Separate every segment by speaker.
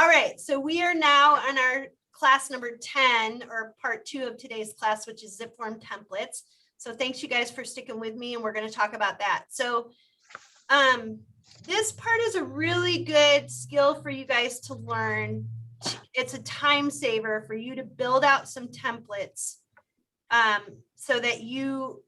Speaker 1: All right, so we are now on our class number 10, or part 2 of today's class, which is Zipform templates. So thanks you guys for sticking with me, and we're going to talk about that. So this part is a really good skill for you guys to learn. It's a time saver for you to build out some templates so that you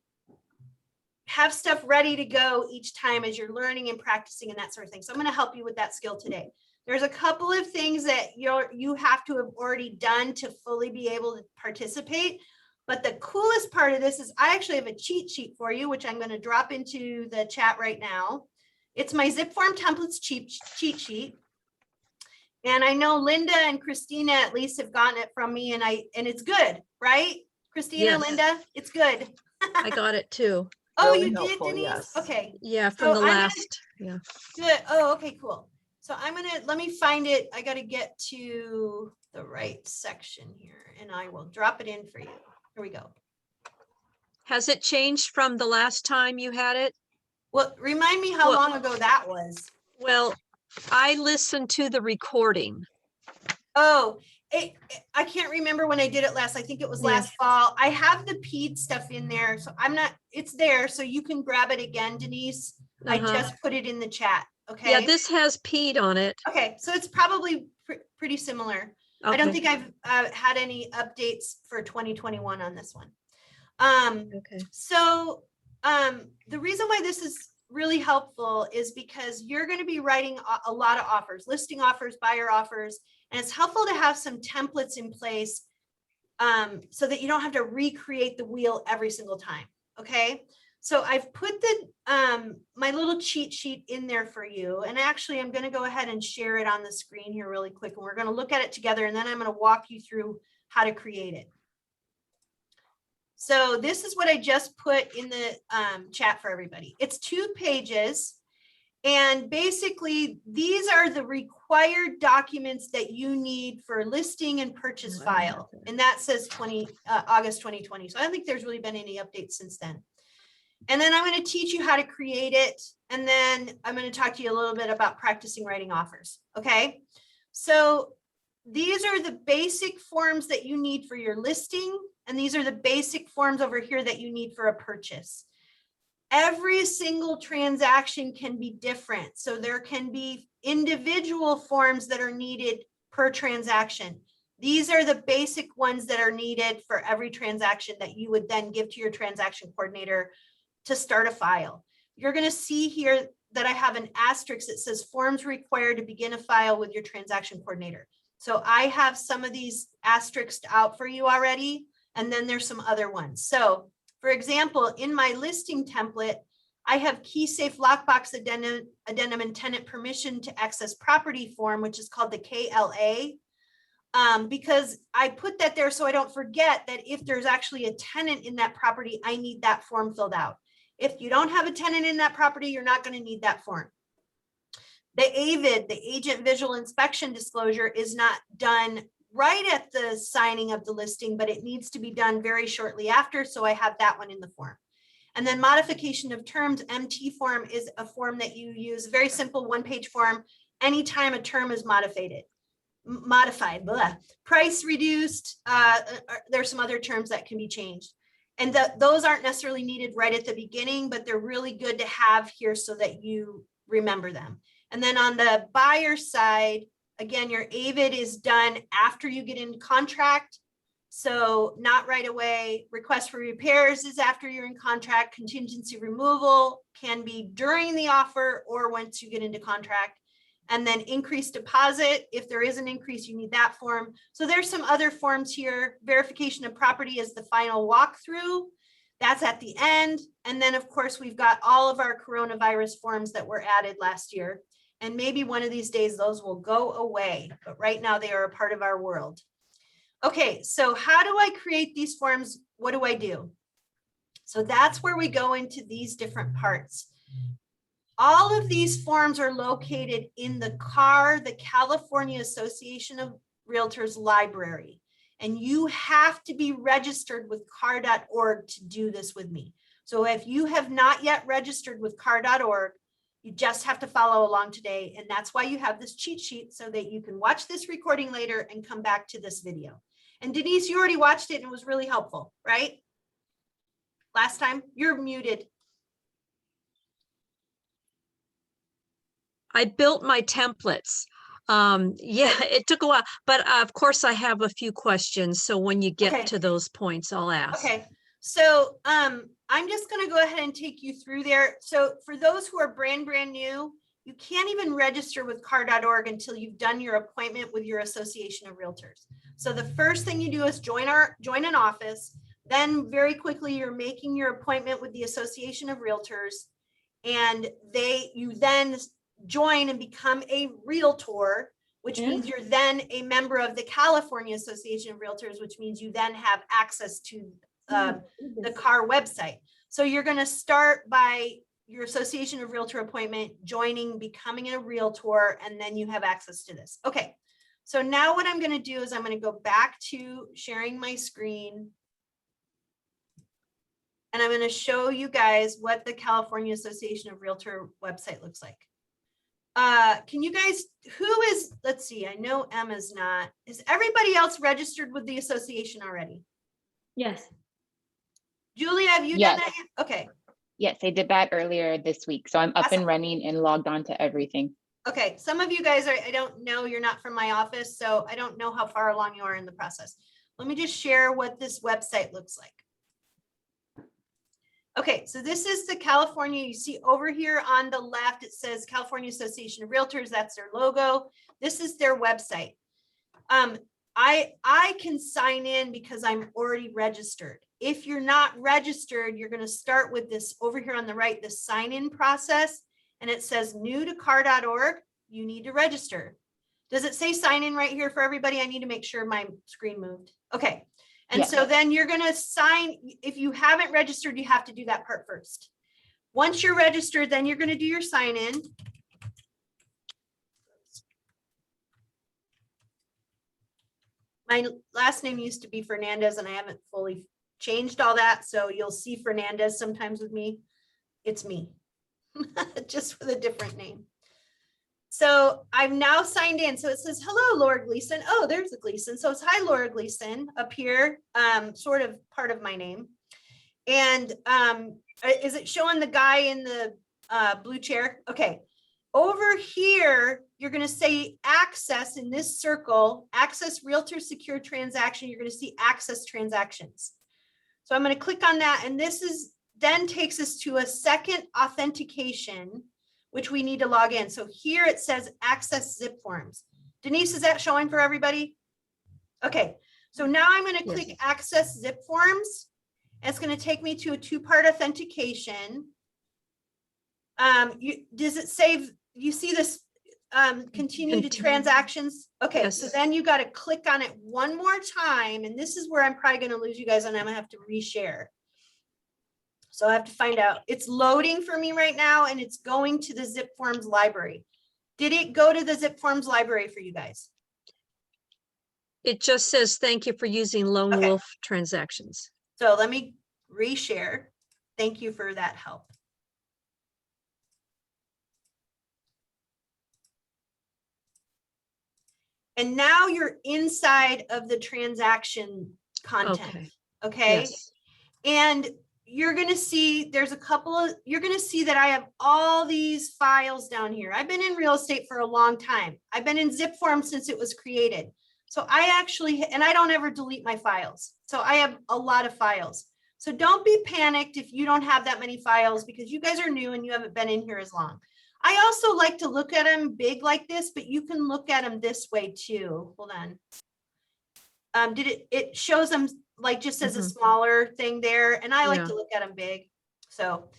Speaker 1: have stuff ready to go each time as you're learning and practicing and that sort of thing. So I'm going to help you with that skill today. There's a couple of things that you have to have already done to fully be able to participate. But the coolest part of this is I actually have a cheat sheet for you, which I'm going to drop into the chat right now. It's my Zipform templates cheat sheet. And I know Linda and Christina at least have gotten it from me, and it's good, right? Christina, yes. Linda, it's good.
Speaker 2: I got it too.
Speaker 1: Oh, really you did, Denise? Yes. Okay.
Speaker 2: Yeah, from the last. Yeah.
Speaker 1: Good. Oh, okay, cool. So let me find it. I got to get to the right section here, and I will drop it in for you. Here we go.
Speaker 2: Has it changed from the last time you had it?
Speaker 1: Well, remind me how long ago that was.
Speaker 2: Well, I listened to the recording.
Speaker 1: Oh, I can't remember when I did it last. I think it was last fall. I have the PED stuff in there, so it's there, so you can grab it again, Denise. I just put it in the chat. Okay.
Speaker 2: Yeah, this has PED on it.
Speaker 1: Okay, so it's probably pretty similar. Okay. I don't think I've had any updates for 2021 on this one. Okay. So the reason why this is really helpful is because you're going to be writing a lot of offers, listing offers, buyer offers, and it's helpful to have some templates in place so that you don't have to recreate the wheel every single time. Okay. So I've put my little cheat sheet in there for you. And actually, I'm going to go ahead and share it on the screen here really quick. And we're going to look at it together. And then I'm going to walk you through how to create it. So this is what I just put in the chat for everybody. It's 2 pages. And basically, these are the required documents that you need for listing and purchase file. And that says August 2020. So I don't think there's really been any updates since then. And then I'm going to teach you how to create it. And then I'm going to talk to you a little bit about practicing writing offers. Okay. So these are the basic forms that you need for your listing. And these are the basic forms over here that you need for a purchase. Every single transaction can be different. So there can be individual forms that are needed per transaction. These are the basic ones that are needed for every transaction that you would then give to your transaction coordinator to start a file. You're going to see here that I have an asterisk that says forms required to begin a file with your transaction coordinator. So I have some of these asterisks out for you already, and then there's some other ones. So for example, in my listing template, I have key safe lockbox addendum and tenant permission to access property form, which is called the KLA. Because I put that there so I don't forget that if there's actually a tenant in that property, I need that form filled out. If you don't have a tenant in that property, you're not going to need that form. The AVID, the agent visual inspection disclosure, is not done right at the signing of the listing, but it needs to be done very shortly after. So I have that one in the form. And then modification of terms, MT form, is a form that you use, a very simple 1-page form anytime a term is modified. Blah. Price reduced, there's some other terms that can be changed. And those aren't necessarily needed right at the beginning, but they're really good to have here so that you remember them. And then on the buyer side, again, your AVID is done after you get in contract. So not right away. Request for repairs is after you're in contract. Contingency removal can be during the offer or once you get into contract. And then increased deposit, if there is an increase, you need that form. So there's some other forms here. Verification of property is the final walkthrough. That's at the end. And then of course, we've got all of our coronavirus forms that were added last year. And maybe one of these days, those will go away. But right now they are a part of our world. Okay, so how do I create these forms? What do I do? So that's where we go into these different parts. All of these forms are located in the CAR, the California Association of Realtors library. And you have to be registered with car.org to do this with me. So if you have not yet registered with car.org, You just have to follow along today. And that's why you have this cheat sheet so that you can watch this recording later and come back to this video. And Denise, you already watched it and it was really helpful, right? Last time, you're muted.
Speaker 2: I built my templates. Yeah, it took a while, but of course I have a few questions. So when you get
Speaker 1: Okay.
Speaker 2: to those points, I'll ask.
Speaker 1: Okay, so I'm just gonna go ahead and take you through there. So for those who are brand new, you can't even register with car.org until you've done your appointment with your Association of Realtors. So the first thing you do is join an office. Then very quickly, you're making your appointment with the Association of Realtors, and you then join and become a Realtor, which means you're then a member of the California Association of Realtors, which means you then have access to the CAR website. So you're going to start by your Association of Realtor appointment, joining, becoming a Realtor, and then you have access to this. Okay, so now what I'm going to do is I'm going to go back to sharing my screen. And I'm going to show you guys what the California Association of Realtor website looks like. Can you guys, let's see, I know Emma's not. Is everybody else registered with the association already?
Speaker 3: Yes.
Speaker 1: Julia, have you done that yet? Okay.
Speaker 4: Yes, I did that earlier this week. So I'm up
Speaker 1: Awesome.
Speaker 4: and running and logged on to everything.
Speaker 1: Okay, some of you guys I don't know, you're not from my office, so I don't know how far along you are in the process. Let me just share what this website looks like. Okay, so this is the California, you see over here on the left, it says California Association of Realtors, that's their logo. This is their website. I can sign in because I'm already registered. If you're not registered, you're going to start with this over here on the right, the sign in process, and it says new to car.org, you need to register. Does it say sign in right here for everybody? I need to make sure my screen moved. Okay. And
Speaker 4: Yes.
Speaker 1: so then you're going to sign. If you haven't registered, you have to do that part first. Once you're registered, then you're going to do your sign in. My last name used to be Fernandez and I haven't fully changed all that. So you'll see Fernandez sometimes with me. It's me, just with a different name. So I've now signed in. So it says, hello, Laura Gleason. Oh, there's a Gleason. So it's hi, Laura Gleason up here, sort of part of my name. And is it showing the guy in the blue chair? Okay. Over here, you're going to say access in this circle, access realtor secure transaction. You're going to see access transactions. So I'm going to click on that. And this then takes us to a second authentication, which we need to log in. So here it says access Zipforms. Denise, is that showing for everybody? Okay, so now I'm going to click access Zipforms. It's going to take me to a two-part authentication. Does it save? You see this continue to transactions? Okay,
Speaker 2: Yes.
Speaker 1: so then you got to click on it one more time. And this is where I'm probably going to lose you guys and I'm going to have to reshare. So I have to find out. It's loading for me right now and it's going to the Zipforms library. Did it go to the Zipforms library for you guys?
Speaker 2: It just says, thank you for using Lone
Speaker 1: Okay.
Speaker 2: Wolf transactions.
Speaker 1: So let me reshare. Thank you for that help. And now you're inside of the transaction content. Okay.
Speaker 2: Yes.
Speaker 1: And you're going to see there's a couple of, you're going to see that I have all these files down here. I've been in real estate for a long time. I've been in Zipforms since it was created. So I actually, and I don't ever delete my files. So I have a lot of files. So don't be panicked if you don't have that many files because you guys are new and you haven't been in here as long. I also like to look at them big like this, but you can look at them this way too. Hold on. It shows them like just as a smaller thing there. And I like to look at them big. So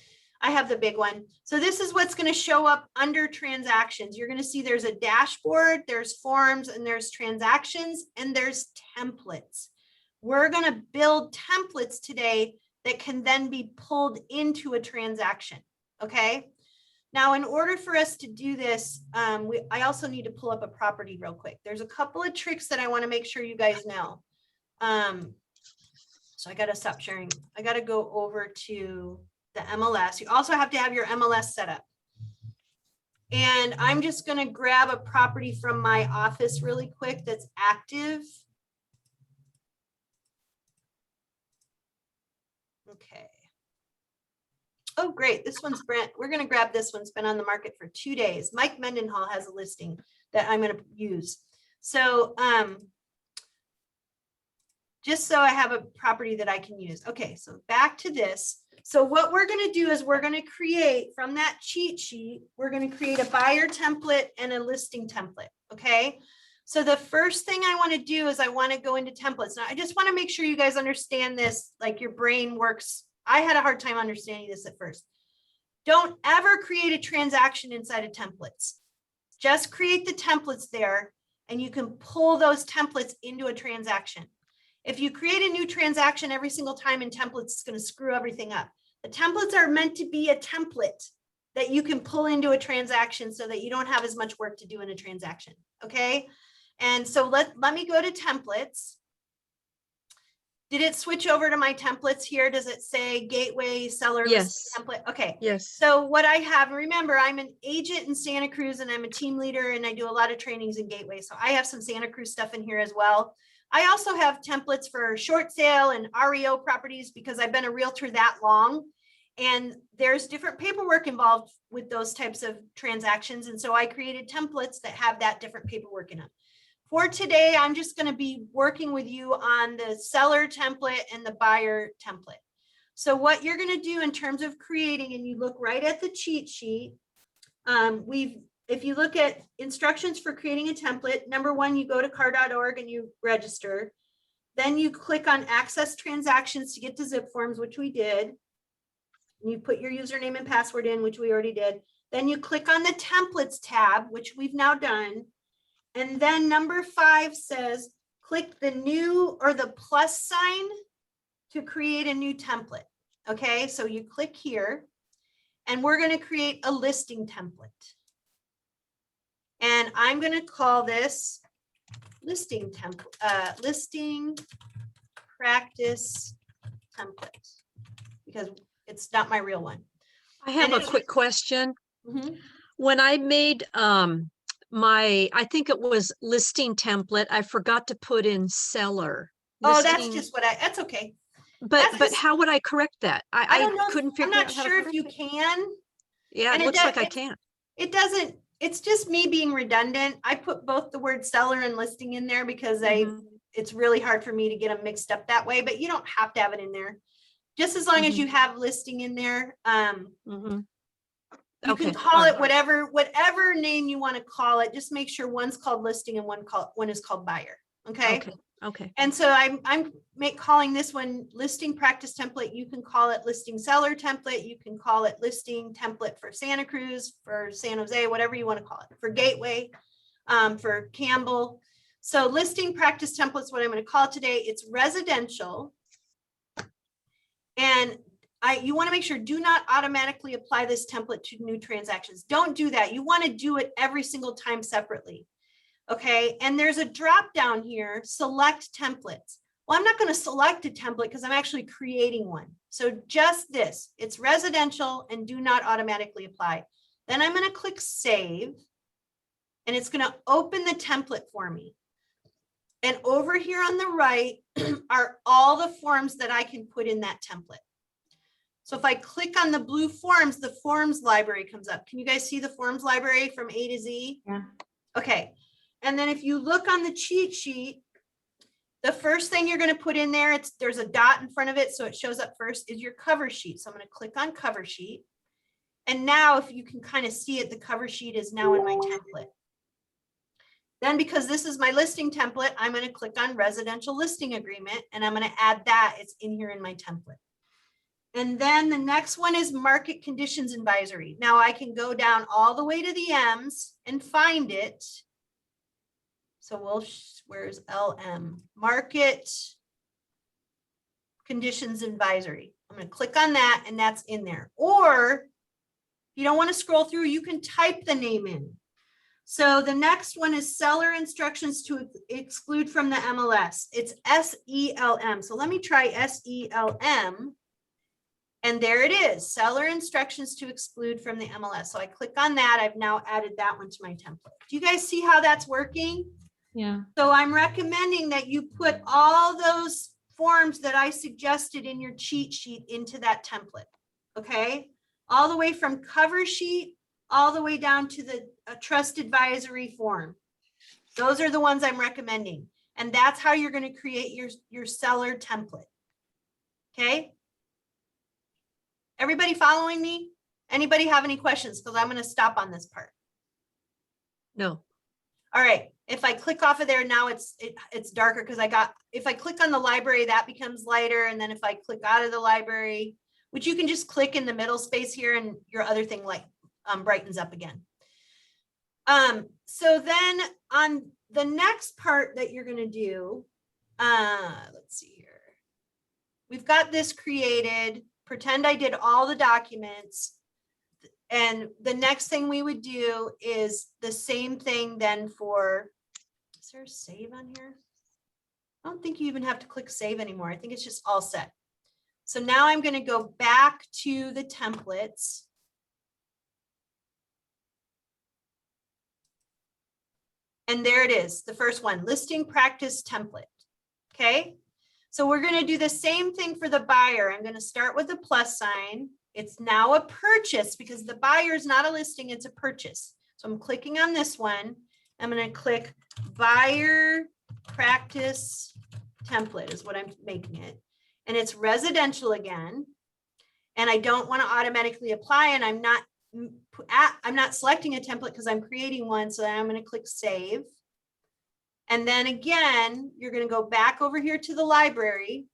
Speaker 1: I have the big one. So this is what's going to show up under transactions. You're going to see there's a dashboard, there's forms, and there's transactions, and there's templates. We're going to build templates today that can then be pulled into a transaction. Okay. Now, in order for us to do this, I also need to pull up a property real quick. There's a couple of tricks that I want to make sure you guys know. So I got to stop sharing. I got to go over to the MLS. You also have to have your MLS set up. And I'm just going to grab a property from my office really quick that's active. Okay. Oh, great. This one's Brent. We're going to grab this one. It's been on the market for 2 days. Mike Mendenhall has a listing that I'm going to use. So just so I have a property that I can use. Okay, so back to this. So what we're going to do is we're going to create from that cheat sheet, we're going to create a buyer template and a listing template. Okay. So the first thing I want to do is I want to go into templates. Now, I just want to make sure you guys understand this, like your brain works. I had a hard time understanding this at first. Don't ever create a transaction inside of templates. Just create the templates there and you can pull those templates into a transaction. If you create a new transaction every single time in templates, it's going to screw everything up. The templates are meant to be a template that you can pull into a transaction so that you don't have as much work to do in a transaction. Okay. And so let me go to templates. Did it switch over to my templates here? Does it say gateway seller
Speaker 2: Yes.
Speaker 1: template? Okay.
Speaker 2: Yes.
Speaker 1: So what I have, remember, I'm an agent in Santa Cruz and I'm a team leader and I do a lot of trainings in Gateway. So I have some Santa Cruz stuff in here as well. I also have templates for short sale and REO properties because I've been a realtor that long. And there's different paperwork involved with those types of transactions. And so I created templates that have that different paperwork in them. For today, I'm just going to be working with you on the seller template and the buyer template. So what you're going to do in terms of creating, and you look right at the cheat sheet, if you look at instructions for creating a template, number one, you go to car.org and you register. Then you click on access transactions to get to Zipforms, which we did. And you put your username and password in, which we already did. Then you click on the templates tab, which we've now done. And then number 5 says, click the new or the plus sign to create a new template. Okay, so you click here and we're going to create a listing template. And I'm going to call this listing template, listing practice template, because it's not my real one.
Speaker 2: I have
Speaker 1: And
Speaker 2: a quick question.
Speaker 1: Mhm.
Speaker 2: When I made I think it was listing template, I forgot to put in seller.
Speaker 1: Oh, that's
Speaker 2: Listing-
Speaker 1: just that's okay.
Speaker 2: But
Speaker 1: that's just-
Speaker 2: how would I correct that?
Speaker 1: I don't know.
Speaker 2: couldn't figure
Speaker 1: I'm not
Speaker 2: out how to
Speaker 1: sure if
Speaker 2: correct
Speaker 1: you
Speaker 2: it.
Speaker 1: can.
Speaker 2: Yeah,
Speaker 1: and
Speaker 2: it
Speaker 1: it
Speaker 2: looks like
Speaker 1: does-
Speaker 2: I can't.
Speaker 1: It doesn't, it's just me being redundant. I put both the word seller and listing in there because
Speaker 2: Mhm.
Speaker 1: it's really hard for me to get them mixed up that way, but you don't have to have it in there. Just as long as
Speaker 2: Mhm.
Speaker 1: you have listing in there,
Speaker 2: Mhm.
Speaker 1: you
Speaker 2: Okay,
Speaker 1: can call
Speaker 2: all
Speaker 1: it whatever name you want to call it. Just make sure one's called listing and one is called buyer. Okay.
Speaker 2: Okay.
Speaker 1: And so I'm calling this one listing practice template. You can call it listing seller template. You can call it listing template for Santa Cruz, for San Jose, whatever you want to call it, for Gateway, for Campbell. So listing practice template is what I'm going to call it today. It's residential. And you want to make sure, do not automatically apply this template to new transactions. Don't do that. You want to do it every single time separately. Okay, and there's a drop down here, select templates. Well, I'm not going to select a template because I'm actually creating one. So just this, it's residential and do not automatically apply. Then I'm going to click save and it's going to open the template for me. And over here on the right are all the forms that I can put in that template. So if I click on the blue forms, the forms library comes up. Can you guys see the forms library from A to Z?
Speaker 4: Yeah.
Speaker 1: Okay. And then if you look on the cheat sheet, the first thing you're going to put in there, there's a dot in front of it, so it shows up first, is your cover sheet. So I'm going to click on cover sheet. And now if you can kind of see it, the cover sheet is now in my template. Then because this is my listing template, I'm going to click on residential listing agreement and I'm going to add that. It's in here in my template. And then the next one is market conditions advisory. Now I can go down all the way to the M's and find it. So where's LM? Market conditions advisory. I'm going to click on that and that's in there. Or if you don't want to scroll through, you can type the name in. So the next one is seller instructions to exclude from the MLS. It's SELM. So let me try SELM. And there it is, seller instructions to exclude from the MLS. So I click on that. I've now added that one to my template. Do you guys see how that's working?
Speaker 2: Yeah.
Speaker 1: So I'm recommending that you put all those forms that I suggested in your cheat sheet into that template. Okay, all the way from cover sheet, all the way down to the trust advisory form. Those are the ones I'm recommending. And that's how you're going to create your seller template. Okay. Everybody following me? Anybody have any questions? Because I'm going to stop on this part.
Speaker 2: No.
Speaker 1: All right. If I click off of there now, it's darker because if I click on the library, that becomes lighter. And then if I click out of the library, which you can just click in the middle space here and your other thing like brightens up again. So then on the next part that you're going to do, let's see here. We've got this created. Pretend I did all the documents. And the next thing we would do is the same thing then for, is there a save on here? I don't think you even have to click save anymore. I think it's just all set. So now I'm going to go back to the templates. And there it is, the first one, listing practice template. Okay. So we're going to do the same thing for the buyer. I'm going to start with the plus sign. It's now a purchase because the buyer is not a listing, it's a purchase. So I'm clicking on this one. I'm going to click buyer practice template is what I'm making it. And it's residential again. And I don't want to automatically apply, and I'm not selecting a template because I'm creating one. So then I'm going to click save. And then again, you're going to go back over here to the library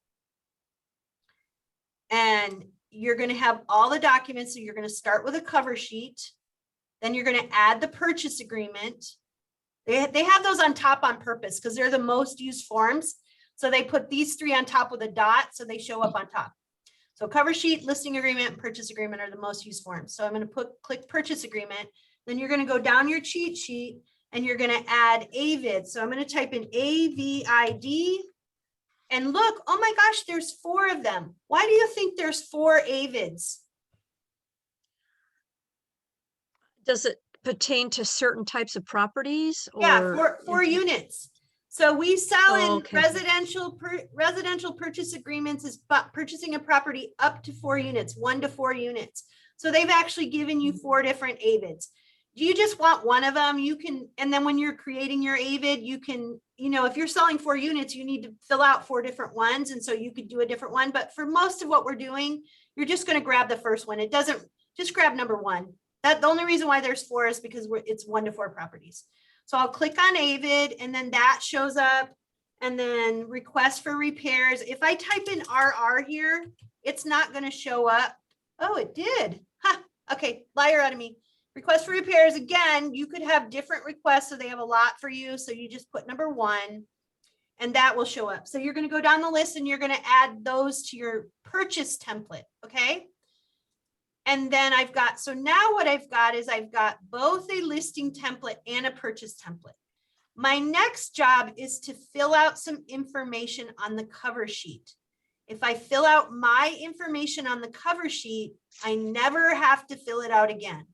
Speaker 1: and you're going to have all the documents. So you're going to start with a cover sheet. Then you're going to add the purchase agreement. They have those on top on purpose because they're the most used forms. So they put these three on top with a dot so they show up on top. So cover sheet, listing agreement, and purchase agreement are the most used forms. So I'm going to click purchase agreement. Then you're going to go down your cheat sheet and you're going to add AVID. So I'm going to type in AVID and look, oh my gosh, there's 4 of them. Why do you think there's 4 AVIDs?
Speaker 2: Does it pertain to certain types of properties?
Speaker 1: Yeah, 4 units. So we sell in
Speaker 2: okay.
Speaker 1: residential purchase agreements is purchasing a property up to 4 units, 1 to 4 units. So they've actually given you 4 different AVIDs. Do you just want one of them? You can, and then when you're creating your AVID, you can, if you're selling 4 units, you need to fill out 4 different ones. And so you could do a different one. But for most of what we're doing, you're just going to grab the first one. It doesn't, just grab number 1. That the only reason why there's 4 is because it's 1 to 4 properties. So I'll click on AVID and then that shows up, and then request for repairs. If I type in RR here, it's not going to show up. Oh, it did. Huh. Okay, liar out of me. Request for repairs. Again, you could have different requests. So they have a lot for you. So you just put number 1 and that will show up. So you're going to go down the list and you're going to add those to your purchase template. Okay. And then so now what I've got is I've got both a listing template and a purchase template. My next job is to fill out some information on the cover sheet. If I fill out my information on the cover sheet, I never have to fill it out again.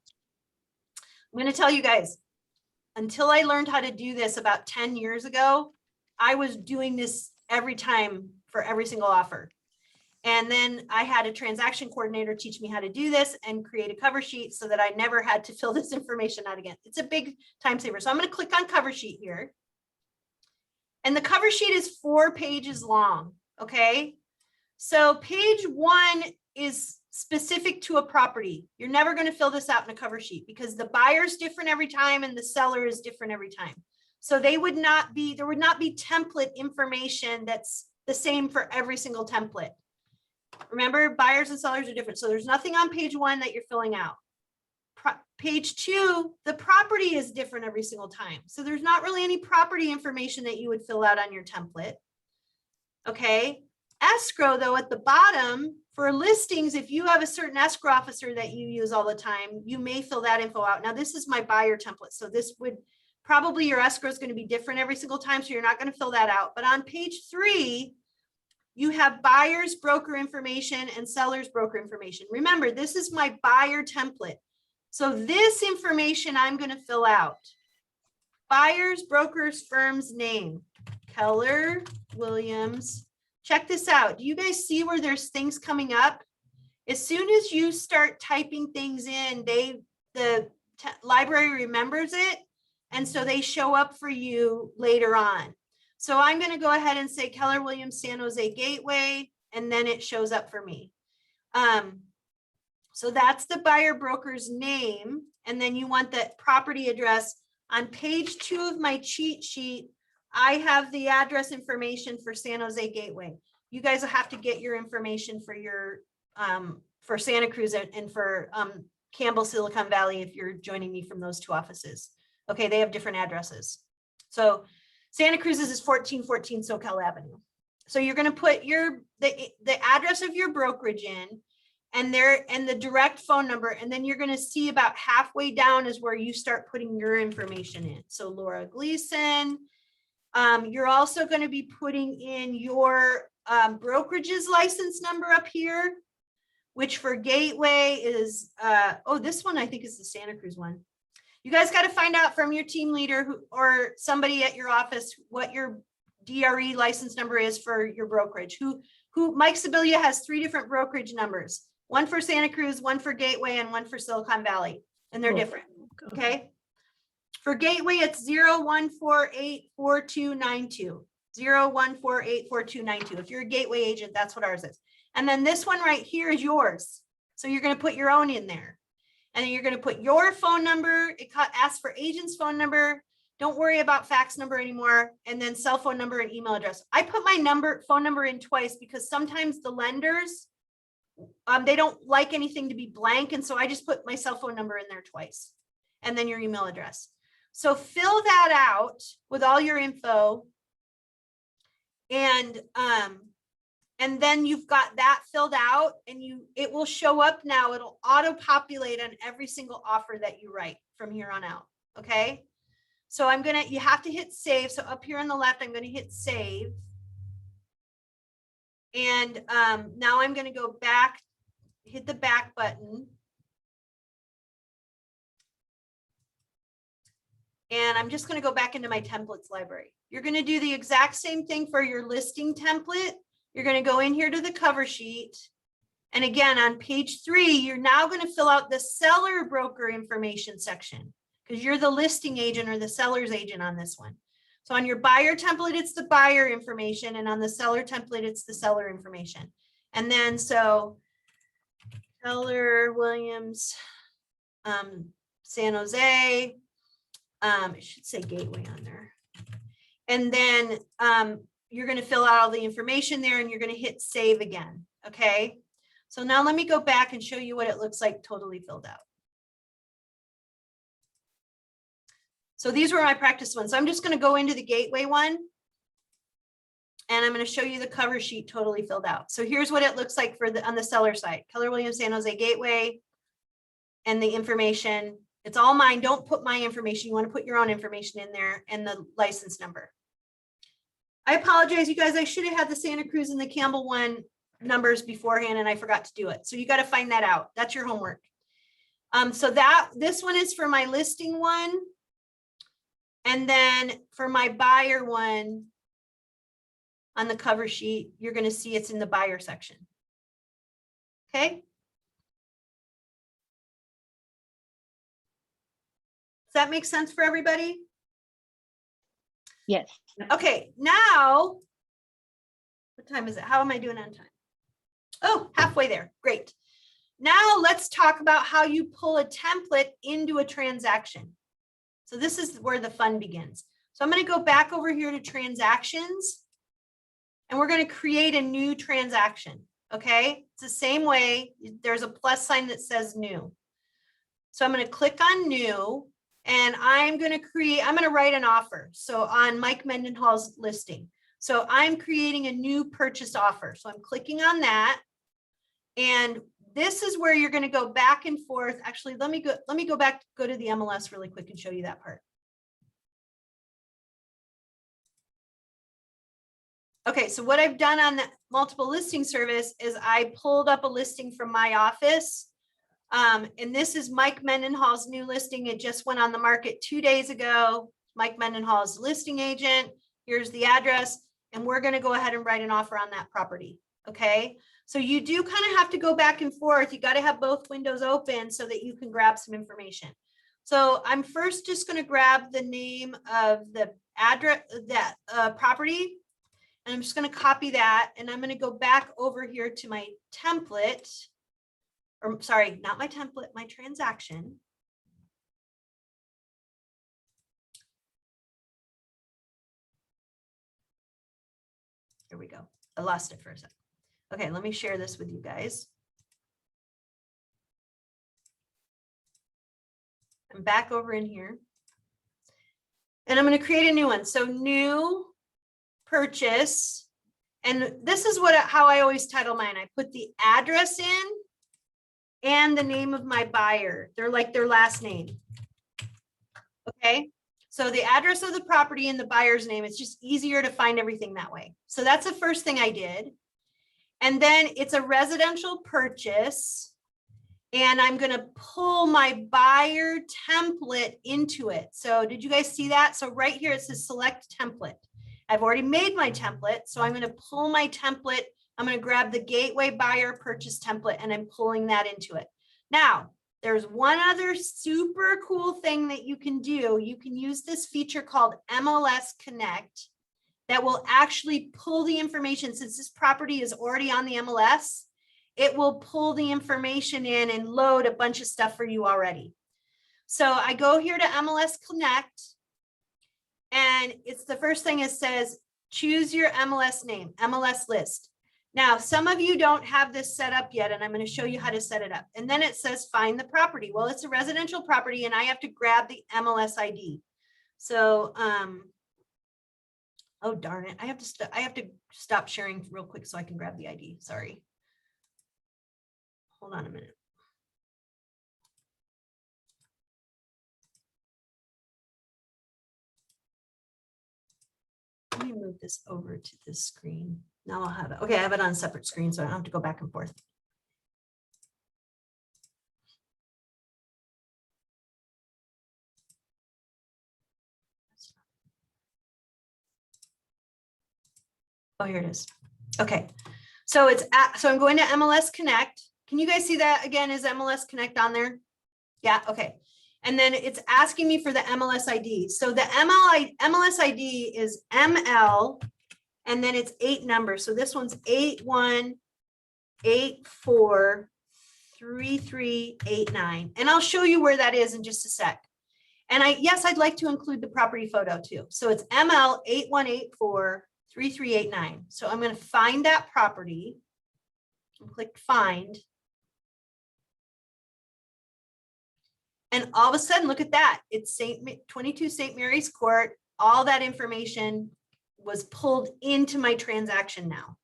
Speaker 1: I'm going to tell you guys, until I learned how to do this about 10 years ago, I was doing this every time for every single offer. And then I had a transaction coordinator teach me how to do this and create a cover sheet so that I never had to fill this information out again. It's a big time saver. So I'm going to click on cover sheet here. And the cover sheet is 4 pages long. Okay. So page 1 is specific to a property. You're never going to fill this out in a cover sheet because the buyer's different every time and the seller is different every time. So there would not be template information that's the same for every single template. Remember, buyers and sellers are different. So there's nothing on page 1 that you're filling out. Page 2, the property is different every single time. So there's not really any property information that you would fill out on your template. Okay. Escrow, though, at the bottom for listings, if you have a certain escrow officer that you use all the time, you may fill that info out. Now, this is my buyer template. So this would probably your escrow is going to be different every single time. So you're not going to fill that out. But on page 3, you have buyer's broker information and seller's broker information. Remember, this is my buyer template. So this information I'm going to fill out. Buyer's broker's firm's name, Keller Williams. Check this out. Do you guys see where there's things coming up? As soon as you start typing things in, the library remembers it. And so they show up for you later on. So I'm going to go ahead and say Keller Williams San Jose Gateway, and then it shows up for me. So that's the buyer broker's name. And then you want that property address. On page 2 of my cheat sheet, I have the address information for San Jose Gateway. You guys will have to get your information for your for Santa Cruz and for Campbell, Silicon Valley, if you're joining me from those 2 offices. Okay, they have different addresses. So Santa Cruz's is 1414 SoCal Avenue. So you're going to put the address of your brokerage in, and the direct phone number, and then you're going to see about halfway down is where you start putting your information in. So Laura Gleason. You're also going to be putting in your brokerage's license number up here, which for Gateway is, this one I think is the Santa Cruz one. You guys got to find out from your team leader or somebody at your office what your DRE license number is for your brokerage. Mike Sibilia has 3 different brokerage numbers, one for Santa Cruz, one for Gateway, and one for Silicon Valley, and they're different. Okay. For Gateway, it's 01484292. 01484292. If you're a Gateway agent, that's what ours is. And then this one right here is yours. So you're going to put your own in there. And then you're going to put your phone number. It asks for agent's phone number. Don't worry about fax number anymore. And then cell phone number and email address. I put my phone number in twice because sometimes the lenders, they don't like anything to be blank. And so I just put my cell phone number in there twice. And then your email address. So fill that out with all your info. And then you've got that filled out, and it will show up now. It'll auto populate on every single offer that you write from here on out. Okay. So you have to hit save. So up here on the left, I'm going to hit save. And now I'm going to go back, hit the back button. And I'm just going to go back into my templates library. You're going to do the exact same thing for your listing template. You're going to go in here to the cover sheet. And again, on page 3, you're now going to fill out the seller broker information section because you're the listing agent or the seller's agent on this one. So on your buyer template, it's the buyer information. And on the seller template, it's the seller information. And then so Keller Williams, San Jose, it should say Gateway on there. And then you're going to fill out all the information there, and you're going to hit save again. Okay. So now let me go back and show you what it looks like totally filled out. So these were my practice ones. So I'm just going to go into the Gateway one, and I'm going to show you the cover sheet totally filled out. So here's what it looks like on the seller side. Keller Williams San Jose Gateway, and the information. It's all mine. Don't put my information. You want to put your own information in there and the license number. I apologize, you guys. I should have had the Santa Cruz and the Campbell one numbers beforehand, and I forgot to do it. So you got to find that out. That's your homework. So this one is for my listing one. And then for my buyer one on the cover sheet, you're going to see it's in the buyer section. Okay. Does that make sense for everybody?
Speaker 4: Yes.
Speaker 1: Okay, now, what time is it? How am I doing on time? Oh, halfway there. Great. Now let's talk about how you pull a template into a transaction. So this is where the fun begins. So I'm going to go back over here to transactions, and we're going to create a new transaction. Okay, it's the same way. There's a plus sign that says new. So I'm going to click on new. And I'm going to write an offer. So on Mike Mendenhall's listing. So I'm creating a new purchase offer. So I'm clicking on that. And this is where you're going to go back and forth. Actually, let me go to the MLS really quick and show you that part. Okay, so what I've done on the multiple listing service is I pulled up a listing from my office. And this is Mike Mendenhall's new listing. It just went on the market 2 days ago. Mike Mendenhall is the listing agent. Here's the address, and we're going to go ahead and write an offer on that property. Okay, so you do kind of have to go back and forth. You got to have both windows open so that you can grab some information. So I'm first just going to grab the name of the address, that property. And I'm just going to copy that. And I'm going to go back over here to my template. Or sorry, not my template, my transaction. Here we go. I lost it for a second. Okay, let me share this with you guys. I'm back over in here. And I'm going to create a new one. So new purchase. And this is how I always title mine. I put the address in and the name of my buyer. They're like their last name. Okay. So the address of the property and the buyer's name, it's just easier to find everything that way. So that's the first thing I did. And then it's a residential purchase. And I'm going to pull my buyer template into it. So did you guys see that? So right here, it says select template. I've already made my template. So I'm going to pull my template. I'm going to grab the gateway buyer purchase template and I'm pulling that into it. Now, there's one other super cool thing that you can do. You can use this feature called MLS Connect that will actually pull the information. Since this property is already on the MLS, it will pull the information in and load a bunch of stuff for you already. So I go here to MLS Connect, and it's the first thing it says, choose your MLS name, MLS list. Now, some of you don't have this set up yet, and I'm going to show you how to set it up. And then it says find the property. Well, it's a residential property, and I have to grab the MLS ID. So, oh darn it, I have to stop sharing real quick so I can grab the ID. Sorry. Hold on a minute. Let me move this over to this screen. Now I'll have it. Okay, I have it on a separate screen, so I don't have to go back and forth. Oh, here it is. Okay, so so I'm going to MLS Connect. Can you guys see that again? Is MLS Connect on there? Yeah, okay. And then it's asking me for the MLS ID. So the MLS ID is ML, and then it's 8 numbers. So this one's 81843389. And I'll show you where that is in just a sec. And yes, I'd like to include the property photo too. So it's ML 81843389. So I'm going to find that property and click find. And all of a sudden, look at that. It's 22 St. Mary's Court. All that information was pulled into my transaction now.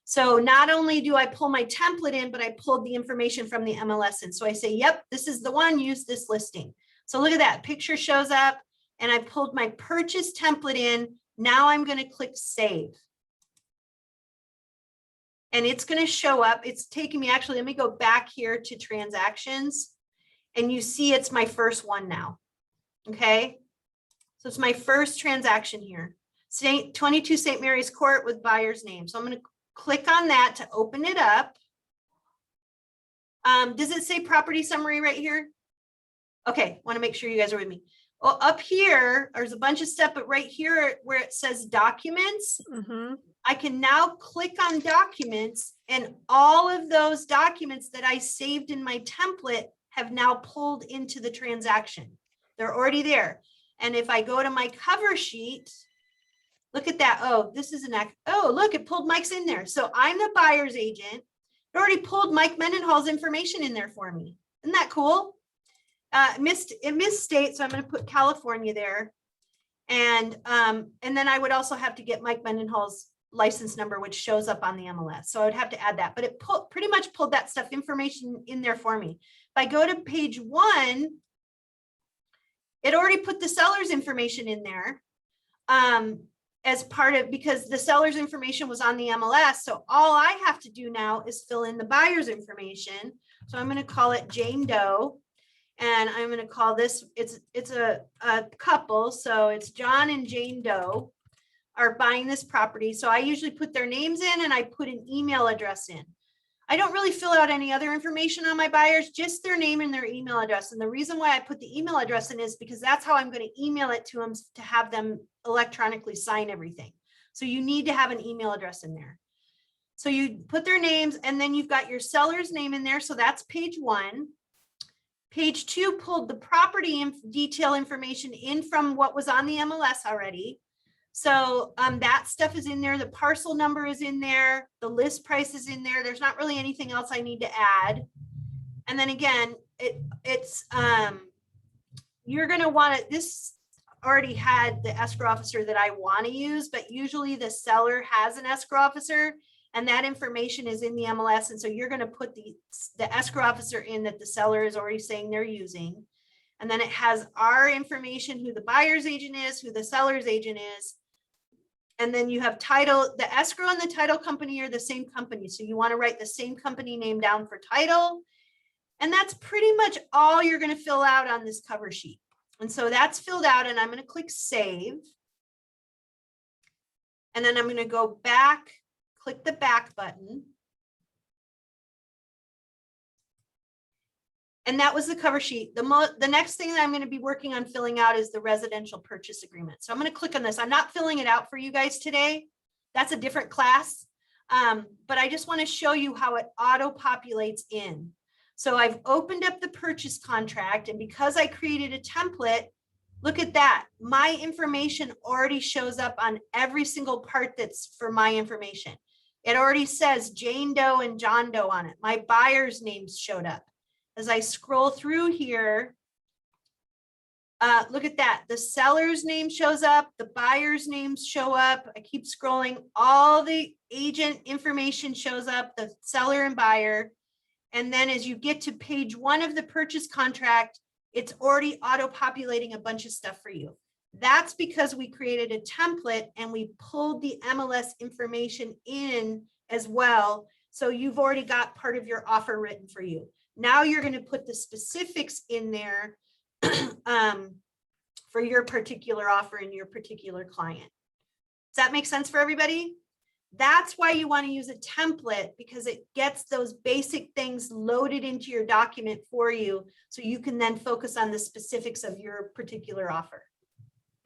Speaker 1: So not only do I pull my template in, but I pulled the information from the MLS in. So I say, yep, this is the one, use this listing. So look at that, picture shows up and I pulled my purchase template in. Now I'm going to click save. And it's going to show up. It's taking me, actually, let me go back here to transactions. And you see it's my first one now. Okay. So it's my first transaction here. 22 St. Mary's Court with buyer's name. So I'm going to click on that to open it up. Does it say property summary right here? Okay. Want to make sure you guys are with me. Well, up here, there's a bunch of stuff, but right here where it says documents, I can now click on documents, and all of those documents that I saved in my template have now pulled into the transaction. They're already there. And if I go to my cover sheet, look at that. Oh, this is oh, look, it pulled Mike's in there. So I'm the buyer's agent. It already pulled Mike Mendenhall's information in there for me. Isn't that cool? It missed state, so I'm going to put California there. And then I would also have to get Mike Mendenhall's license number, which shows up on the MLS. So I would have to add that, but it pretty much pulled that stuff information in there for me. If I go to page 1, it already put the seller's information in there. as part of, because the seller's information was on the MLS. So all I have to do now is fill in the buyer's information. So I'm going to call it Jane Doe. And I'm going to call this, it's a couple. So it's John and Jane Doe are buying this property. So I usually put their names in and I put an email address in. I don't really fill out any other information on my buyers, just their name and their email address. And the reason why I put the email address in is because that's how I'm going to email it to them to have them electronically sign everything. So you need to have an email address in there. So you put their names and then you've got your seller's name in there. So that's page 1. Page 2 pulled the property detail information in from what was on the MLS already. So that stuff is in there. The parcel number is in there. The list price is in there. There's not really anything else I need to add. And then again, you're going to want to, this already had the escrow officer that I want to use, but usually the seller has an escrow officer and that information is in the MLS. And so you're going to put the escrow officer in that the seller is already saying they're using. And then it has our information, who the buyer's agent is, who the seller's agent is. And then you have title, the escrow and the title company are the same company. So you want to write the same company name down for title. And that's pretty much all you're going to fill out on this cover sheet. And so that's filled out and I'm going to click save. And then I'm going to go back, click the back button. And that was the cover sheet. The next thing that I'm going to be working on filling out is the residential purchase agreement. So I'm going to click on this. I'm not filling it out for you guys today. That's a different class. But I just want to show you how it auto populates in. So I've opened up the purchase contract, and because I created a template, look at that. My information already shows up on every single part that's for my information. It already says Jane Doe and John Doe on it. My buyer's names showed up. As I scroll through here, look at that. The seller's name shows up. The buyer's names show up. I keep scrolling. All the agent information shows up, the seller and buyer. And then as you get to page 1 of the purchase contract, it's already auto-populating a bunch of stuff for you. That's because we created a template and we pulled the MLS information in as well. So you've already got part of your offer written for you. Now you're going to put the specifics in there for your particular offer and your particular client. Does that make sense for everybody? That's why you want to use a template, because it gets those basic things loaded into your document for you so you can then focus on the specifics of your particular offer.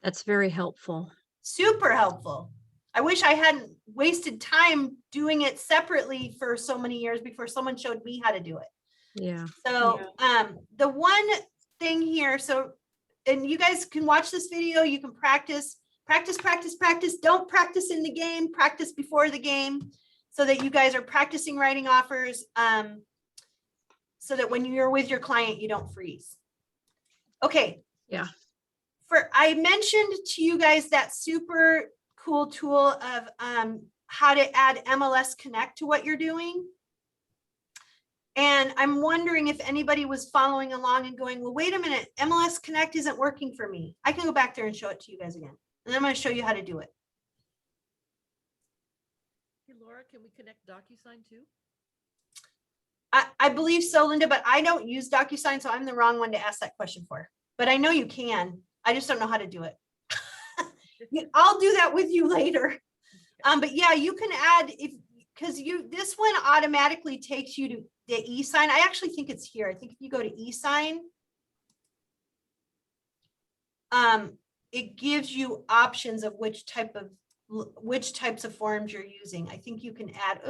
Speaker 2: That's very helpful.
Speaker 1: Super helpful. I wish I hadn't wasted time doing it separately for so many years before someone showed me how to do it.
Speaker 2: Yeah.
Speaker 1: So the one thing here, so, and you guys can watch this video, you can practice. Don't practice in the game, practice before the game so that you guys are practicing writing offers so that when you're with your client, you don't freeze. Okay.
Speaker 2: Yeah.
Speaker 1: I mentioned to you guys that super cool tool of how to add MLS Connect to what you're doing. And I'm wondering if anybody was following along and going, well, wait a minute, MLS Connect isn't working for me. I can go back there and show it to you guys again. And then I'm going to show you how to do it.
Speaker 3: Hey, Laura, can we connect DocuSign too?
Speaker 1: I believe so, Linda, but I don't use DocuSign, so I'm the wrong one to ask that question for. But I know you can. I just don't know how to do it. I'll do that with you later. But yeah, you can add, because this one automatically takes you to the e-sign. I actually think it's here. I think if you go to e-sign, it gives you options of which types of forms you're using. I think you can add,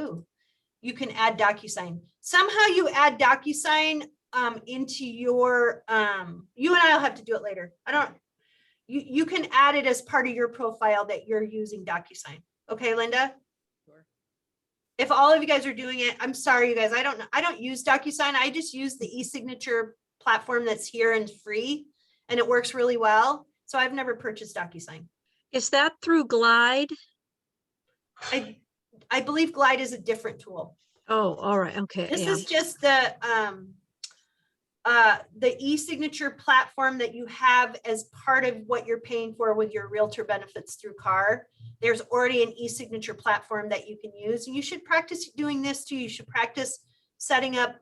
Speaker 1: you can add DocuSign. Somehow you add DocuSign into your, you and I'll have to do it later. You can add it as part of your profile that you're using DocuSign. Okay, Linda?
Speaker 3: Sure.
Speaker 1: If all of you guys are doing it, I'm sorry, you guys, I don't use DocuSign. I just use the e-signature platform that's here and free, and it works really well. So I've never purchased DocuSign.
Speaker 2: Is that through Glide?
Speaker 1: I believe Glide is a different tool.
Speaker 2: Oh, all right. Okay.
Speaker 1: This
Speaker 2: Yeah.
Speaker 1: is just the the e-signature platform that you have as part of what you're paying for with your realtor benefits through CAR. There's already an e-signature platform that you can use. And you should practice doing this too. You should practice setting up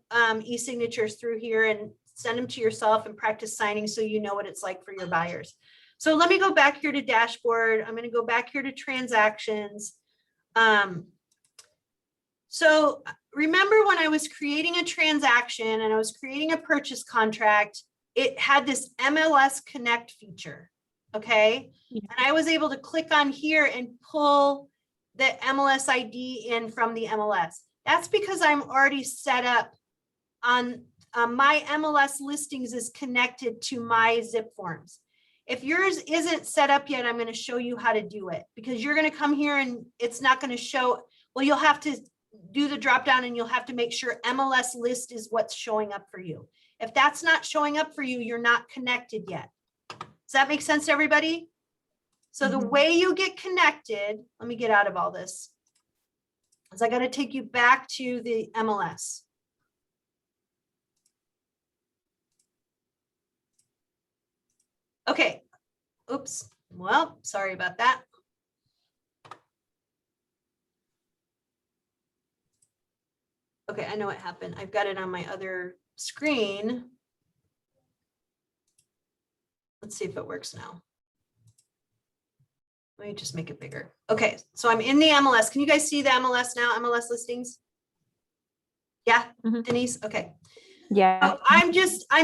Speaker 1: e-signatures through here and send them to yourself and practice signing so you know what it's like for your buyers. So let me go back here to dashboard. I'm going to go back here to transactions. So remember when I was creating a transaction and I was creating a purchase contract, it had this MLS Connect feature, okay?
Speaker 2: Yeah.
Speaker 1: And I was able to click on here and pull the MLS ID in from the MLS. That's because I'm already set up on my MLS listings is connected to my Zipforms. If yours isn't set up yet, I'm going to show you how to do it because you're going to come here and it's not going to show. Well, you'll have to do the drop down and you'll have to make sure MLS list is what's showing up for you. If that's not showing up for you, you're not connected yet. Does that make sense to everybody? So the way you get connected, let me get out of all this, is I got to take you back to the MLS. Okay. Oops. Well, sorry about that. Okay, I know what happened. I've got it on my other screen. Let's see if it works now. Let me just make it bigger. Okay, so I'm in the MLS. Can you guys see the MLS now? MLS listings? Yeah, Denise? Okay.
Speaker 4: Yeah.
Speaker 1: I'm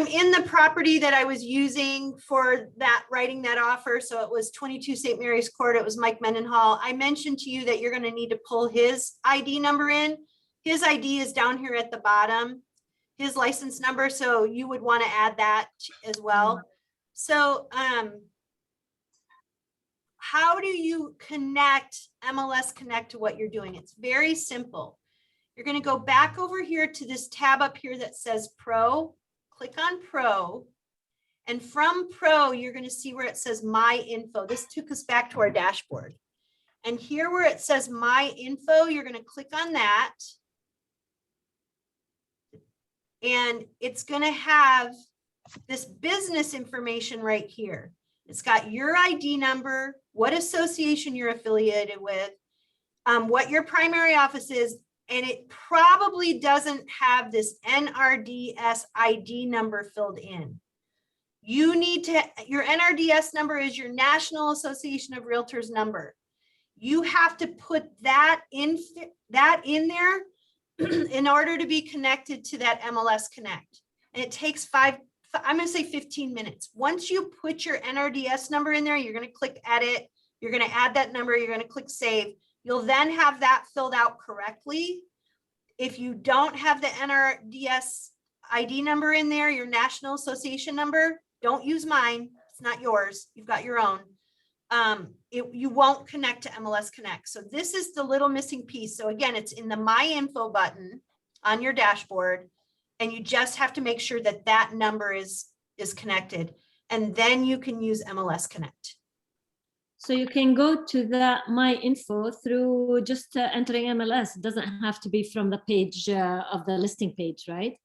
Speaker 1: in the property that I was using for that, writing that offer. So it was 22 St. Mary's Court. It was Mike Mendenhall. I mentioned to you that you're going to need to pull his ID number in. His ID is down here at the bottom, his license number. So you would want to add that as well. So how do you connect MLS Connect to what you're doing? It's very simple. You're going to go back over here to this tab up here that says Pro. Click on Pro. And from Pro, you're going to see where it says My Info. This took us back to our dashboard. And here where it says My Info, you're going to click on that. And it's going to have this business information right here. It's got your ID number, what association you're affiliated with, what your primary office is, and it probably doesn't have this NRDS ID number filled in. You need to, your NRDS number is your National Association of Realtors number. You have to put that in there in order to be connected to that MLS Connect. And it takes I'm going to say 15 minutes. Once you put your NRDS number in there, you're going to click edit. You're going to add that number. You're going to click save. You'll then have that filled out correctly. If you don't have the NRDS ID number in there, your National Association number, don't use mine. It's not yours. You've got your own. You won't connect to MLS Connect. So this is the little missing piece. So again, it's in the My Info button on your dashboard. And you just have to make sure that that number is connected. And then you can use MLS Connect.
Speaker 5: So you can go to the My Info through just entering MLS. It doesn't have to be from the page of the listing page, right?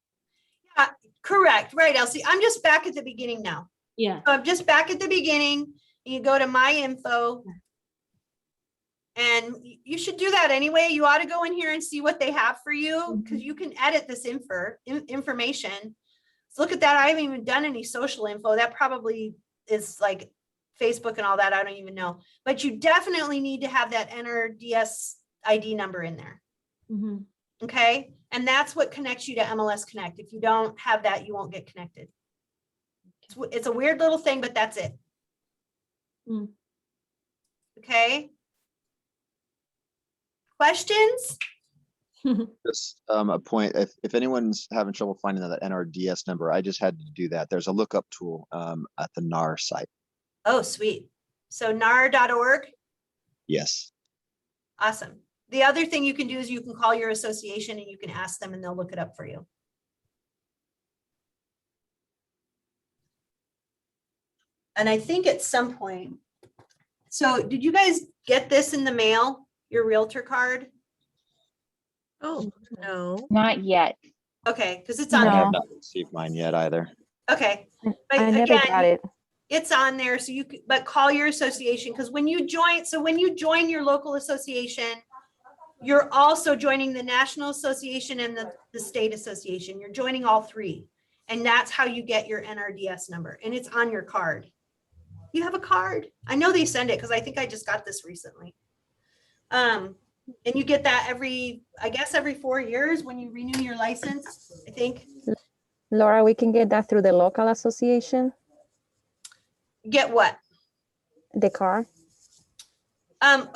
Speaker 1: Yeah, correct. Right, Elsie. I'm just back at the beginning now.
Speaker 5: Yeah.
Speaker 1: So I'm just back at the beginning. You go to My Info. And you should do that anyway. You ought to go in here and see what they have for you because you can edit this information. So look at that. I haven't even done any social info. That probably is like Facebook and all that. I don't even know. But you definitely need to have that NRDS ID number in there. Okay. And that's what connects you to MLS Connect. If you don't have that, you won't get connected. It's a weird little thing, but that's it. Okay. Questions?
Speaker 6: Just a point, if anyone's having trouble finding that NRDS number, I just had to do that. There's a lookup tool at the NAR site.
Speaker 1: Oh, sweet. So nar.org.
Speaker 6: Yes.
Speaker 1: Awesome. The other thing you can do is you can call your association and you can ask them and they'll look it up for you. And I think at some point, so did you guys get this in the mail, your realtor card?
Speaker 2: Oh, no.
Speaker 4: Not yet.
Speaker 1: Okay, because it's on
Speaker 6: I
Speaker 1: there.
Speaker 6: have not received mine yet either.
Speaker 1: Okay. But
Speaker 7: I never got
Speaker 1: again,
Speaker 7: it.
Speaker 1: it's on there, so you could, but call your association, because when you join your local association, you're also joining the National Association and the State Association. You're joining all three. And that's how you get your NRDS number, and it's on your card. You have a card. I know they send it because I think I just got this recently. And you get that I guess every 4 years when you renew your license, I think.
Speaker 7: Laura, we can get that through the local association,
Speaker 1: Get what?
Speaker 7: the car.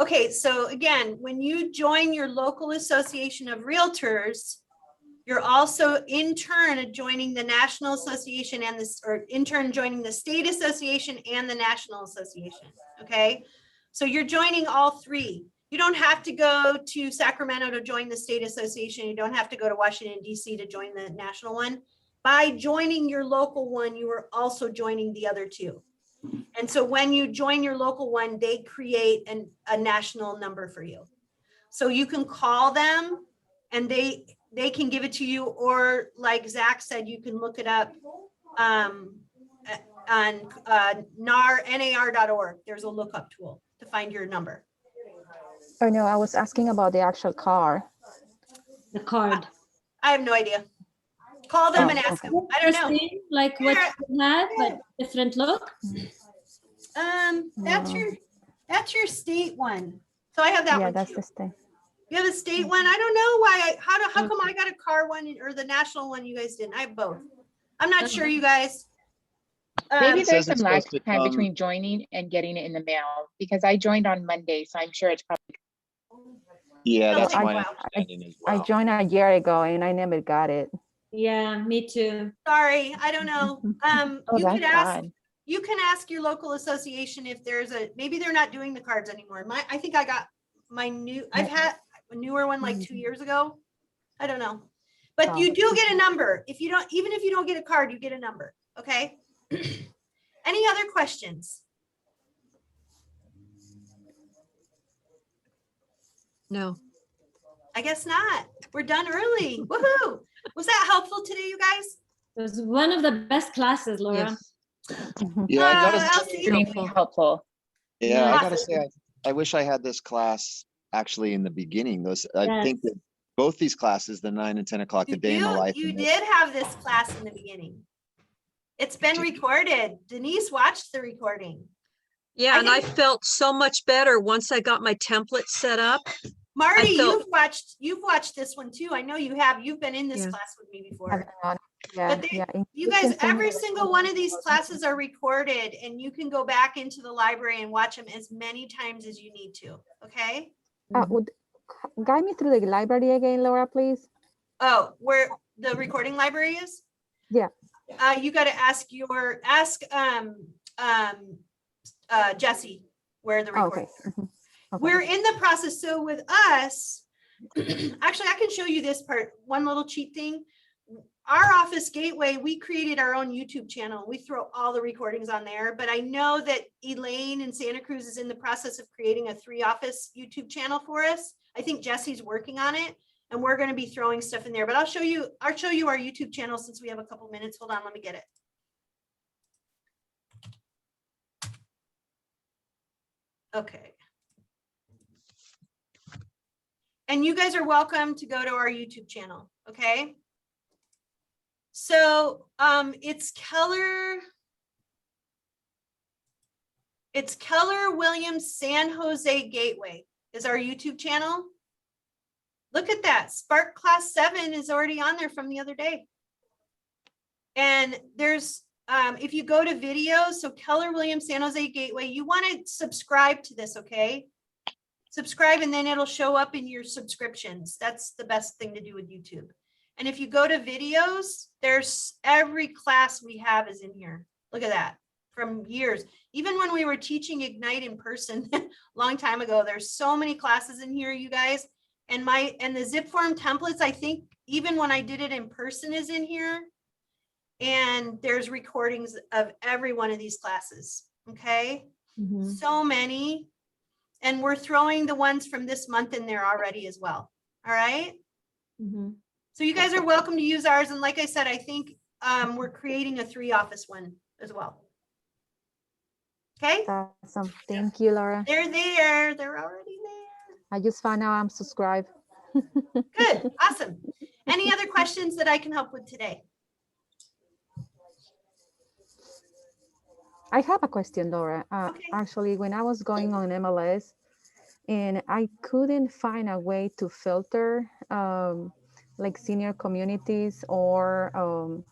Speaker 1: Okay, so again, when you join your local association of realtors, you're also in turn joining the National Association and this, or in turn joining the State Association and the National Association. Okay, so you're joining all three. You don't have to go to Sacramento to join the State Association. You don't have to go to Washington, D.C. to join the national one. By joining your local one, you are also joining the other two. And so when you join your local one, they create a national number for you. So you can call them and they can give it to you, or like Zach said, you can look it up on nar.org. There's a lookup tool to find your number.
Speaker 7: Oh no, I was asking about the actual car.
Speaker 5: The card.
Speaker 1: I have no idea. Call them
Speaker 7: Oh,
Speaker 1: and ask
Speaker 7: okay.
Speaker 1: them. I don't know.
Speaker 5: Interesting, like what you have, but different look.
Speaker 1: That's your state one. So I have that
Speaker 7: Yeah,
Speaker 1: one
Speaker 7: that's
Speaker 1: too.
Speaker 7: the thing.
Speaker 1: You have a state one. I don't know why. How come I got a car one or the national one? You guys didn't. I have both. I'm not sure, you guys.
Speaker 4: Maybe
Speaker 6: It
Speaker 4: there's
Speaker 6: says it's
Speaker 4: some lag
Speaker 6: supposed to
Speaker 4: time
Speaker 6: come-
Speaker 4: between joining and getting it in the mail, because I joined on Monday, so I'm sure it's probably.
Speaker 6: Yeah,
Speaker 1: It'll
Speaker 6: that's
Speaker 1: take a
Speaker 6: my
Speaker 1: while.
Speaker 6: understanding as
Speaker 7: I
Speaker 6: well.
Speaker 7: joined a year ago and I never got it.
Speaker 5: Yeah, me too.
Speaker 1: Sorry, I don't know.
Speaker 4: Oh,
Speaker 1: You
Speaker 4: that's
Speaker 1: could ask.
Speaker 4: odd.
Speaker 1: You can ask your local association if there's maybe they're not doing the cards anymore. I think I got I've had a newer one like 2 years ago. I don't know. But you do get a number. Even if you don't get a card, you get a number. Okay. Any other questions?
Speaker 2: No.
Speaker 1: I guess not. We're done early. Woohoo. Was that helpful today, you guys?
Speaker 5: It was one of the best classes, Laura.
Speaker 2: Yes.
Speaker 6: Yeah, I gotta
Speaker 1: I'll
Speaker 6: say,
Speaker 1: see.
Speaker 4: Extremely helpful.
Speaker 6: yeah, I gotta
Speaker 1: Awesome.
Speaker 6: say, I wish I had this class actually in the beginning. I
Speaker 5: Yes.
Speaker 6: think that both these classes, the 9 and 10 o'clock, the day in the life.
Speaker 1: You
Speaker 6: and the-
Speaker 1: did have this class in the beginning. It's been recorded. Denise watched the recording.
Speaker 2: Yeah, and I
Speaker 1: think-
Speaker 2: felt so much better once I got my template set up.
Speaker 1: Marty,
Speaker 2: felt-
Speaker 1: you've watched this one too. I know you have. You've been in this
Speaker 2: Yeah.
Speaker 1: class with me
Speaker 7: Haven't
Speaker 1: before.
Speaker 7: gone- Yeah,
Speaker 1: But they-
Speaker 7: yeah.
Speaker 1: You guys, every single one of these classes are recorded and you can go back into the library and watch them as many times as you need to. Okay.
Speaker 7: Would guide me through the library again, Laura, please.
Speaker 1: Oh, where the recording library is?
Speaker 7: Yeah.
Speaker 1: You got to ask Jesse where the
Speaker 7: Oh,
Speaker 1: recording.
Speaker 7: okay. Mhm. Okay.
Speaker 1: We're in the process. So with us, actually, I can show you this part. One little cheat thing. Our office gateway, we created our own YouTube channel. We throw all the recordings on there, but I know that Elaine in Santa Cruz is in the process of creating a 3-office YouTube channel for us. I think Jesse's working on it and we're going to be throwing stuff in there, but I'll show you our YouTube channel since we have a couple minutes. Hold on, let me get it. Okay. And you guys are welcome to go to our YouTube channel, okay? So it's Keller Williams San Jose Gateway is our YouTube channel. Look at that. Spark Class 7 is already on there from the other day. And there's, if you go to videos, so Keller Williams San Jose Gateway, you want to subscribe to this, okay? Subscribe and then it'll show up in your subscriptions. That's the best thing to do with YouTube. And if you go to videos, there's every class we have is in here. Look at that from years. Even when we were teaching Ignite in person a long time ago, there's so many classes in here, you guys. And the Zipform templates, I think even when I did it in person is in here. And there's recordings of every one of these classes. Okay.
Speaker 5: Mhm.
Speaker 1: So many. And we're throwing the ones from this month in there already as well. All right.
Speaker 5: Mhm.
Speaker 1: So you guys are welcome to use ours. And like I said, I think we're creating a 3-office one as well. Okay,
Speaker 7: Awesome. Thank you, Laura.
Speaker 1: they're there. They're already there.
Speaker 7: I just found out I'm subscribed.
Speaker 1: Good, awesome. Any other questions that I can help with today?
Speaker 7: I have a question, Laura.
Speaker 1: Okay.
Speaker 7: Actually, when I was going on MLS and I couldn't find a way to filter like senior communities or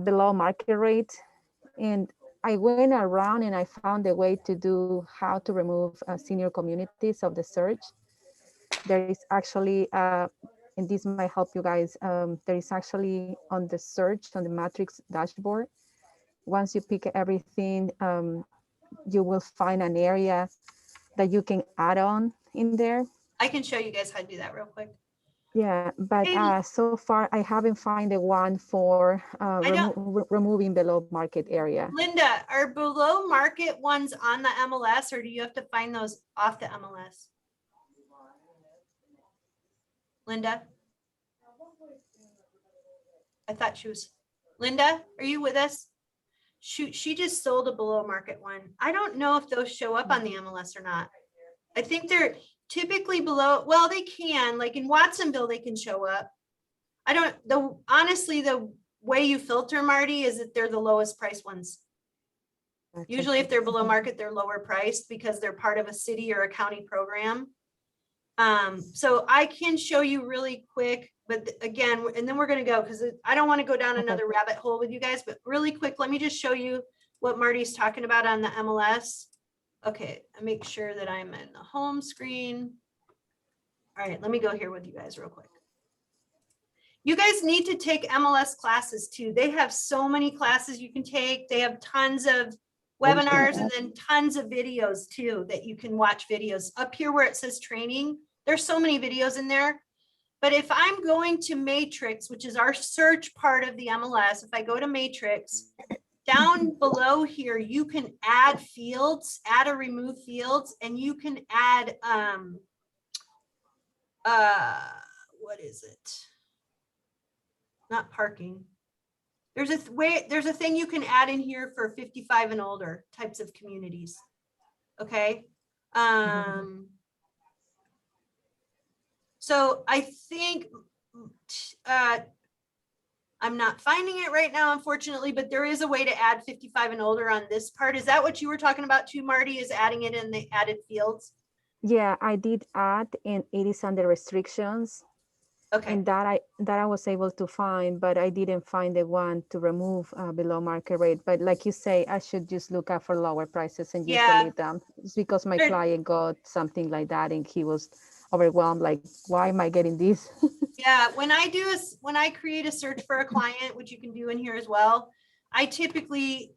Speaker 7: below market rate. And I went around and I found a way to do how to remove senior communities of the search. There is actually, and this might help you guys, there is actually on the search on the matrix dashboard. Once you pick everything, you will find an area that you can add on in there.
Speaker 1: I can show you guys how to do that real quick.
Speaker 7: Yeah, but
Speaker 1: Hey.
Speaker 7: so far I haven't found the one for
Speaker 1: don't-
Speaker 7: removing below market area.
Speaker 1: Linda, are below market ones on the MLS or do you have to find those off the MLS? Linda? I thought she was, Linda, are you with us? Shoot, she just sold a below market one. I don't know if those show up on the MLS or not. I think they're typically below, well, they can, like in Watsonville, they can show up. I don't, honestly, the way you filter, Marty, is that they're the lowest price ones. Usually if they're below market, they're lower priced because they're part of a city or a county program. So I can show you really quick, but again, and then we're going to go because I don't want to go down
Speaker 7: Okay.
Speaker 1: another rabbit hole with you guys, but really quick, let me just show you what Marty's talking about on the MLS. Okay, I make sure that I'm in the home screen. All right, let me go here with you guys real quick. You guys need to take MLS classes too. They have so many classes you can take. They have tons of webinars and then tons of videos too that you can watch videos. Up here where it says training, there's so many videos in there. But if I'm going to Matrix, which is our search part of the MLS, if I go to Matrix, down below here, you can add fields, add or remove fields, and you can add, what is it? Not parking. There's a thing you can add in here for 55 and older types of communities. Okay. So I think, I'm not finding it right now, unfortunately, but there is a way to add 55 and older on this part. Is that what you were talking about too, Marty, is adding it in the added fields?
Speaker 7: Yeah, I did add, and it is under restrictions.
Speaker 1: Okay.
Speaker 7: And that I was able to find, but I didn't find the one to remove below market rate. But like you say, I should just look out for lower prices and just
Speaker 1: Yeah.
Speaker 7: delete them. It's because my
Speaker 1: Sure.
Speaker 7: client got something like that and he was overwhelmed, like, why am I getting this?
Speaker 1: Yeah, when I create a search for a client, which you can do in here as well, I typically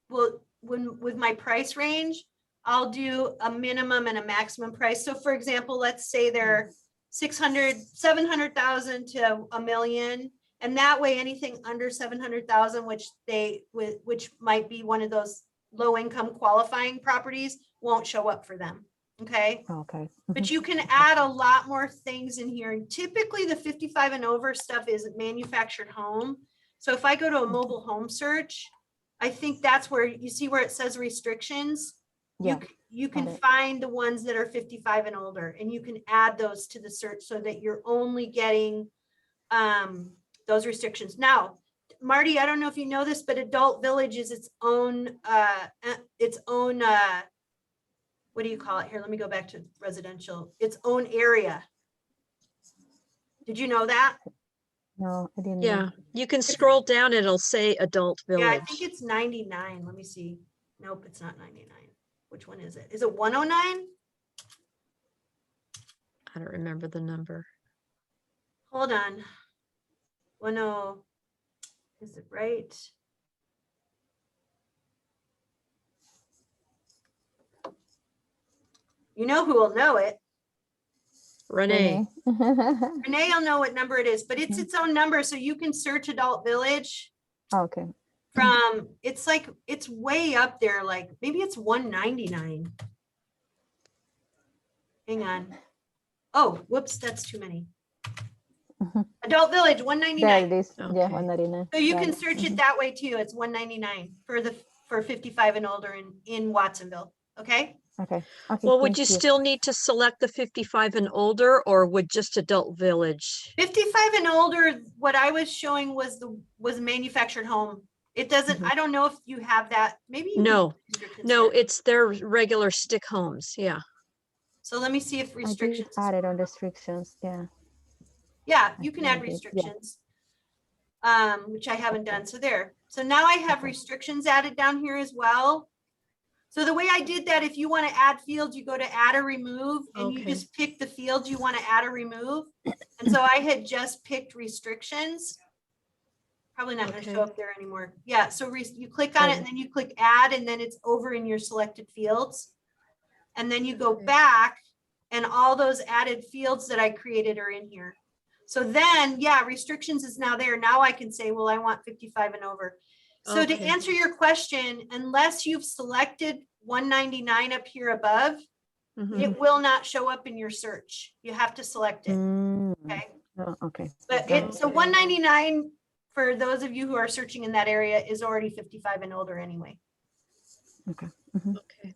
Speaker 1: will, with my price range, I'll do a minimum and a maximum price. So for example, let's say they're 700,000 to $1 million. And that way anything under 700,000, which might be one of those low income qualifying properties, won't show up for them. Okay.
Speaker 7: Okay.
Speaker 1: But you can add a lot more things in here. And typically the 55 and over stuff is manufactured home. So if I go to a mobile home search, I think that's where you see where it says restrictions.
Speaker 7: Yeah.
Speaker 1: You can
Speaker 7: got it.
Speaker 1: find the ones that are 55 and older, and you can add those to the search so that you're only getting those restrictions. Now, Marty, I don't know if you know this, but Adult Village is its own what do you call it here? Let me go back to residential, its own area. Did you know that?
Speaker 7: No, I didn't know.
Speaker 2: Yeah, you can scroll down, it'll say Adult
Speaker 1: Yeah, I
Speaker 2: Village.
Speaker 1: think it's 99. Let me see. Nope, it's not 99. Which one is it? Is it 109?
Speaker 2: I don't remember the number.
Speaker 1: Hold on. 10, is it right? You know who will know it.
Speaker 2: Renee,
Speaker 1: Renee will know what number it is, but it's its own number. So you can search Adult Village
Speaker 7: Okay.
Speaker 1: from, it's like, it's way up there. Like maybe it's 199. Hang on. Oh, whoops, that's too many. Adult Village,
Speaker 7: There
Speaker 1: 199.
Speaker 7: it is. Yeah,
Speaker 2: Okay.
Speaker 7: 199.
Speaker 1: So you
Speaker 7: Got
Speaker 1: can
Speaker 7: it.
Speaker 1: search it that way too. It's 199 for 55 and older in Watsonville. Okay.
Speaker 7: Okay. Okay.
Speaker 2: Well, would
Speaker 7: thank
Speaker 2: you still need to select the 55 and older, or would just Adult Village?
Speaker 1: 55 and older, what I was showing was manufactured home. It doesn't,
Speaker 7: Mhm.
Speaker 1: I don't know if you have that. Maybe you do
Speaker 2: No,
Speaker 1: have restrictions
Speaker 2: No,
Speaker 1: there.
Speaker 2: it's their regular stick homes. Yeah.
Speaker 1: So let me see if
Speaker 7: I did
Speaker 1: restrictions.
Speaker 7: add it on restrictions. Yeah.
Speaker 1: Yeah,
Speaker 7: I
Speaker 1: you can
Speaker 7: think I
Speaker 1: add
Speaker 7: did, yeah.
Speaker 1: restrictions. Which I haven't done. So there. So now I have
Speaker 7: Okay.
Speaker 1: restrictions added down here as well. So the way I did that, if you want to add fields, you go to add or remove, and you
Speaker 2: Okay.
Speaker 1: just pick the fields you want to add or remove. And so I had just picked restrictions. Probably not going to
Speaker 2: Okay.
Speaker 1: show up there anymore. Yeah, so you click on it and then you click add, and then it's over in your selected fields. And then you go
Speaker 2: Okay.
Speaker 1: back and all those added fields that I created are in here. So then, yeah, restrictions is now there. Now I can say, well, I want 55 and over. So to
Speaker 2: Okay.
Speaker 1: answer your question, unless you've selected 199 up here above,
Speaker 2: Mhm.
Speaker 1: it will not show up in your search. You have to select it.
Speaker 7: Mm,
Speaker 1: Okay.
Speaker 7: oh, okay.
Speaker 1: But
Speaker 7: Got
Speaker 1: it, so 199 for those of you who are searching in that area is already 55 and older anyway.
Speaker 7: Okay. Mhm.
Speaker 2: Okay.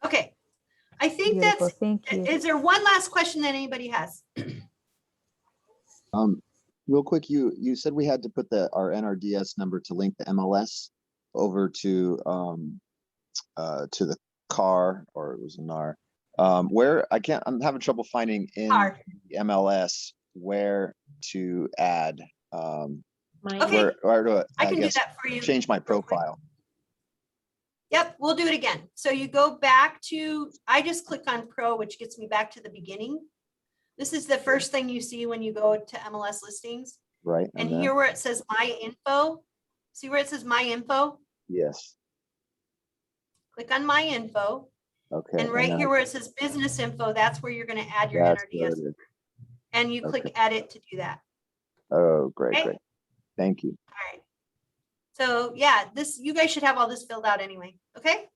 Speaker 1: Okay. I think
Speaker 7: Beautiful.
Speaker 1: that's,
Speaker 7: Thank you.
Speaker 1: is there one last question that anybody has?
Speaker 6: Real quick, you said we had to put our NRDS number to link the MLS over to the car, or it was an R. Where I'm having trouble finding in
Speaker 1: Car.
Speaker 6: the MLS where to add
Speaker 1: Okay.
Speaker 6: where to
Speaker 1: I
Speaker 6: I
Speaker 1: can do
Speaker 6: guess
Speaker 1: that for you.
Speaker 6: change my
Speaker 1: real quick.
Speaker 6: profile.
Speaker 1: Yep, we'll do it again. So you go back to, I just click on Pro, which gets me back to the beginning. This is the first thing you see when you go to MLS listings.
Speaker 6: Right.
Speaker 1: And
Speaker 6: then-
Speaker 1: here where it says My Info, see where it says My Info?
Speaker 6: Yes.
Speaker 1: Click on My Info.
Speaker 6: Okay.
Speaker 1: And right
Speaker 6: then
Speaker 1: here where it says Business Info, that's where you're going to add your
Speaker 6: that's where
Speaker 1: NRDS.
Speaker 6: it is.
Speaker 1: And you click Edit to do that.
Speaker 6: Oh, great,
Speaker 1: Okay.
Speaker 6: great. Thank you.
Speaker 1: All right. So yeah, you guys should have all this filled out anyway. Okay.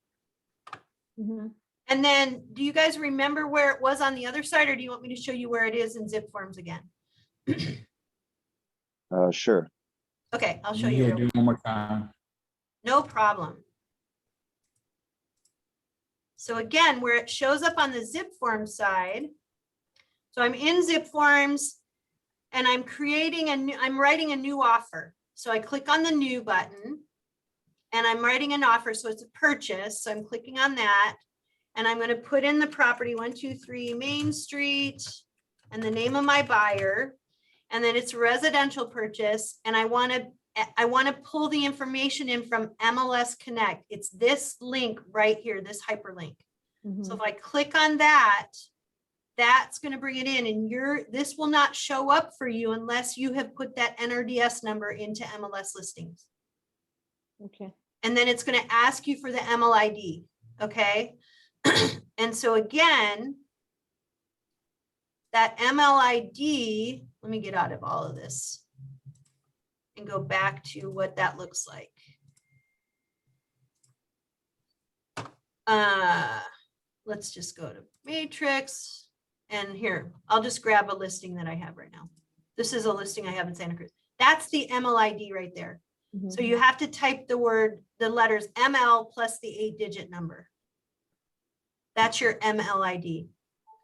Speaker 5: Mhm.
Speaker 1: And then do you guys remember where it was on the other side, or do you want me to show you where it is in Zipforms again?
Speaker 6: Sure.
Speaker 1: Okay, I'll show you.
Speaker 8: Yeah,
Speaker 1: real
Speaker 8: do
Speaker 1: quick.
Speaker 8: it one more time.
Speaker 1: No problem. So again, where it shows up on the Zipforms side. So I'm in Zipforms and I'm writing a new offer. So I click on the new button and I'm writing an offer. So it's a purchase. So I'm clicking on that and I'm going to put in the property 123 Main Street and the name of my buyer. And then it's a residential purchase. And I want to pull the information in from MLS Connect. It's this link right here, this hyperlink. So if I click on that, that's going to bring it in, and this will not show up for you unless you have put that NRDS number into MLS listings.
Speaker 5: Okay.
Speaker 1: And then it's going to ask you for the MLID. Okay. And so again, that MLID, let me get out of all of this and go back to what that looks like. Let's just go to Matrix. And here, I'll just grab a listing that I have right now. This is a listing I have in Santa Cruz. That's the MLID right there. So you have to type the letters ML plus the 8-digit number. That's your MLID.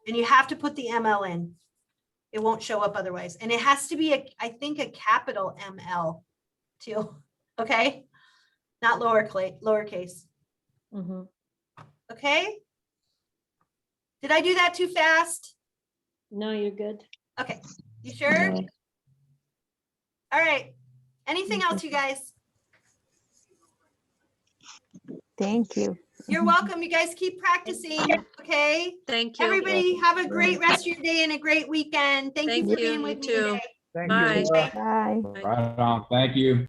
Speaker 1: And you have to put the ML in. It won't show up otherwise. And it has to be, I think, a capital ML too. Okay? Not lowercase. Okay? Did I do that too fast?
Speaker 5: No, you're good.
Speaker 1: Okay, you sure?
Speaker 6: No.
Speaker 1: All right. Anything else, you guys?
Speaker 7: Thank you.
Speaker 1: You're welcome. You guys keep practicing, okay?
Speaker 2: Thank you.
Speaker 1: Everybody have a great rest of your day and a great weekend. Thank you
Speaker 2: Thank
Speaker 1: for
Speaker 2: you.
Speaker 1: being
Speaker 2: You
Speaker 1: with me
Speaker 2: too.
Speaker 1: today.
Speaker 8: Thank
Speaker 2: Bye.
Speaker 8: you, Laura.
Speaker 7: Bye.
Speaker 8: Right on. Thank you.